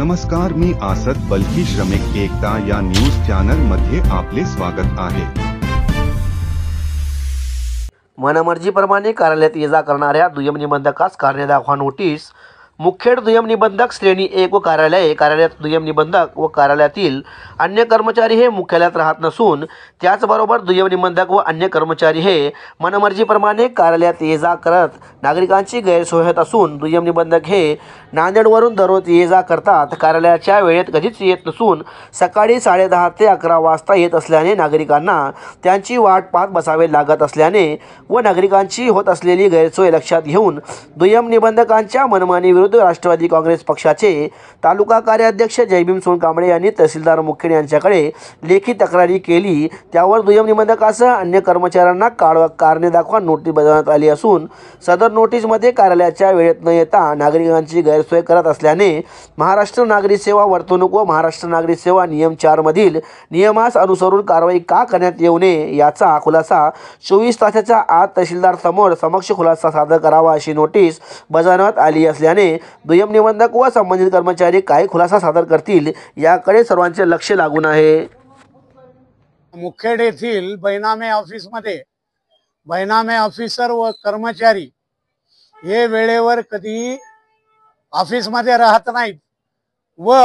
नमस्कार, मी आसद बल्की श्रमिक एकता या न्यूज चॅनल मध्ये आपले स्वागत आहे। मनमर्जीप्रमाणे कार्यालयात ये जा करणाऱ्या दुय्यम निबंधकास कारणे दाखवा नोटीस। मुखेड दुय्यम निबंधक श्रेणी 1 व कार्यालयात दुय्यम निबंधक व कार्यालयातील अन्य कर्मचारी हे मुख्यालयात राहत नसून त्याचबरोबर दुय्यम निबंधक व अन्य कर्मचारी हे मनमर्जीप्रमाणे कार्यालयात ये जा करत नागरिकांची गैरसोय होत असून दुय्यम निबंधक हे नांदेडवरून दररोज ये जा करतात। कार्यालयाच्या वेळेत कधीच येत नसून सकाळी 10:30 ते 11 वाजता येत असल्याने नागरिकांना त्यांची वाट पाहत बसावे लागत असल्याने व नागरिकांची होत असलेली गैरसोय लक्षात घेऊन दुय्यम निबंधकांच्या मनमानी विरुद्ध राष्ट्रवादी काँग्रेस पक्षाचे तालुका कार्याध्यक्ष जयभीम सोनकांबळे यांनी तहसीलदार मुखेड यांच्याकडे लेखी तक्रारी केली। त्यावर दुय्यम निबंधकासह अन्य कर्मचाऱ्यांना कारणे दाखवा नोटीस बजावण्यात आली असून सदर नोटीसमध्ये कार्यालयाच्या वेळेत न येता नागरिकांची गैरसोय करत असल्याने महाराष्ट्र नागरी सेवा वर्तणूक व महाराष्ट्र नागरी सेवा नियम 4 मधील नियमास अनुसरून कारवाई का करण्यात येऊ नये याचा खुलासा 24 तासाच्या आत तहसीलदार समक्ष खुलासा सादर करावा अशी नोटीस बजावण्यात आली असल्याने दुय्यम निबंधक व संबंधित कर्मचारी काय खुलासा सादर करतील याकडे सर्वांचे लक्ष लागून आहे। मुखेड येथील बैनामे ऑफिसमध्ये बैनामे ऑफिसर व कर्मचारी हे वेळेवर कधी ऑफिसमध्ये राहत नाहीत व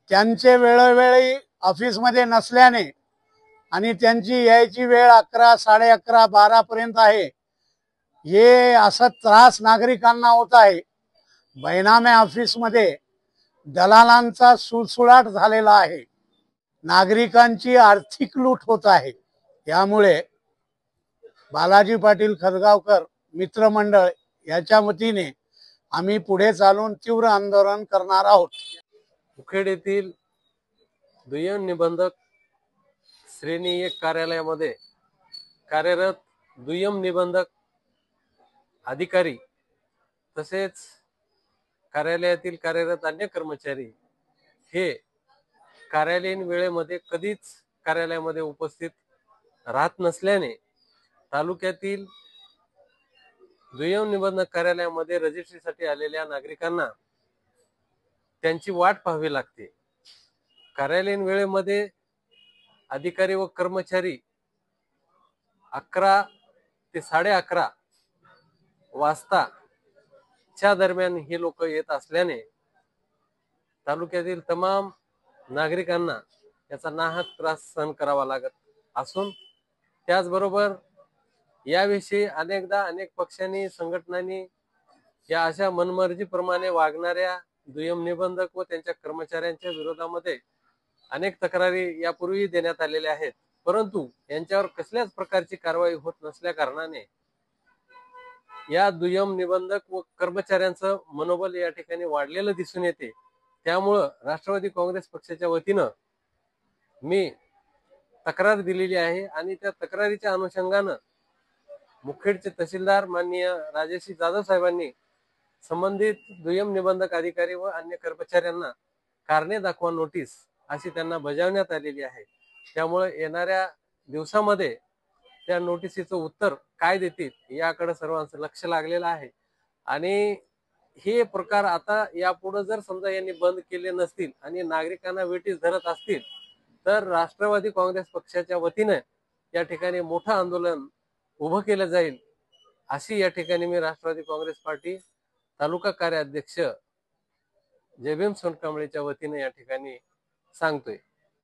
त्यांचे वेळोवेळी ऑफिसमध्ये नसल्याने आणि त्यांची यायची वेळ 11, 11:30, 12 पर्यंत आहे। हे असा त्रास नागरिकांना होत आहे। बैनामे ऑफिसमध्ये दलालांचा सुळसुळाट झालेला आहे। नागरिकांची आर्थिक लूट होत आहे। यामुळे बालाजी पाटील खदगावकर मित्रमंडळ याच्या वतीने आम्ही पुढे चालून तीव्र आंदोलन करणार आहोत। मुखेड येथील दुय्यम निबंधक श्रेणी 1 कार्यालयामध्ये कार्यरत दुय्यम निबंधक अधिकारी तसेच कार्यालयातील कार्यरत अन्य कर्मचारी हे कार्यालयीन वेळेमध्ये कधीच कार्यालयामध्ये उपस्थित राहत नसल्याने तालुक्यातील दुय्यम निबंधक कार्यालयामध्ये रजिस्ट्रीसाठी आलेल्या नागरिकांना त्यांची वाट पाहावी लागते। कार्यालयीन वेळेमध्ये अधिकारी व कर्मचारी 11 ते 11:30 वाजताच्या दरम्यान हे लोक येत असल्याने तालुक्यातील तमाम नागरिकांना याचा नाहक त्रास सहन करावा लागत असून त्याचबरोबर याविषयी अनेकदा अनेक पक्षांनी संघटनांनी या अशा मनमर्जीप्रमाणे वागणाऱ्या दुय्यम निबंधक व त्यांच्या कर्मचाऱ्यांच्या विरोधामध्ये अनेक तक्रारी यापूर्वी देण्यात आलेल्या आहेत, परंतु यांच्यावर कसल्याच प्रकारची कारवाई होत नसल्या कारणाने या दुय्यम निबंधक व कर्मचाऱ्यांचं मनोबल या ठिकाणी वाढलेलं दिसून येते। त्यामुळं राष्ट्रवादी काँग्रेस पक्षाच्या वतीनं मी तक्रार दिलेली आहे आणि त्या तक्रारीच्या अनुषंगानं मुखेडचे तहसीलदार माननीय राजेशी जाधव साहेबांनी संबंधित दुय्यम निबंधक अधिकारी व अन्य कर्मचाऱ्यांना कारणे दाखवा नोटीस अशी त्यांना बजावण्यात आलेली आहे। त्यामुळे येणाऱ्या दिवसामध्ये त्या नोटिसीचं उत्तर काय देतील याकडे सर्वांचं लक्ष लागलेलं आहे आणि हे प्रकार आता यापुढे जर समजा यांनी बंद केले नसतील आणि नागरिकांना वेठीस धरत असतील तर राष्ट्रवादी काँग्रेस पक्षाच्या वतीने या ठिकाणी मोठं आंदोलन उभं केलं जाईल अशी या ठिकाणी मी राष्ट्रवादी काँग्रेस पार्टी तालुका कार्याध्यक्ष जयभीम सोनकांबळेच्या वतीने या ठिकाणी सांगतोय।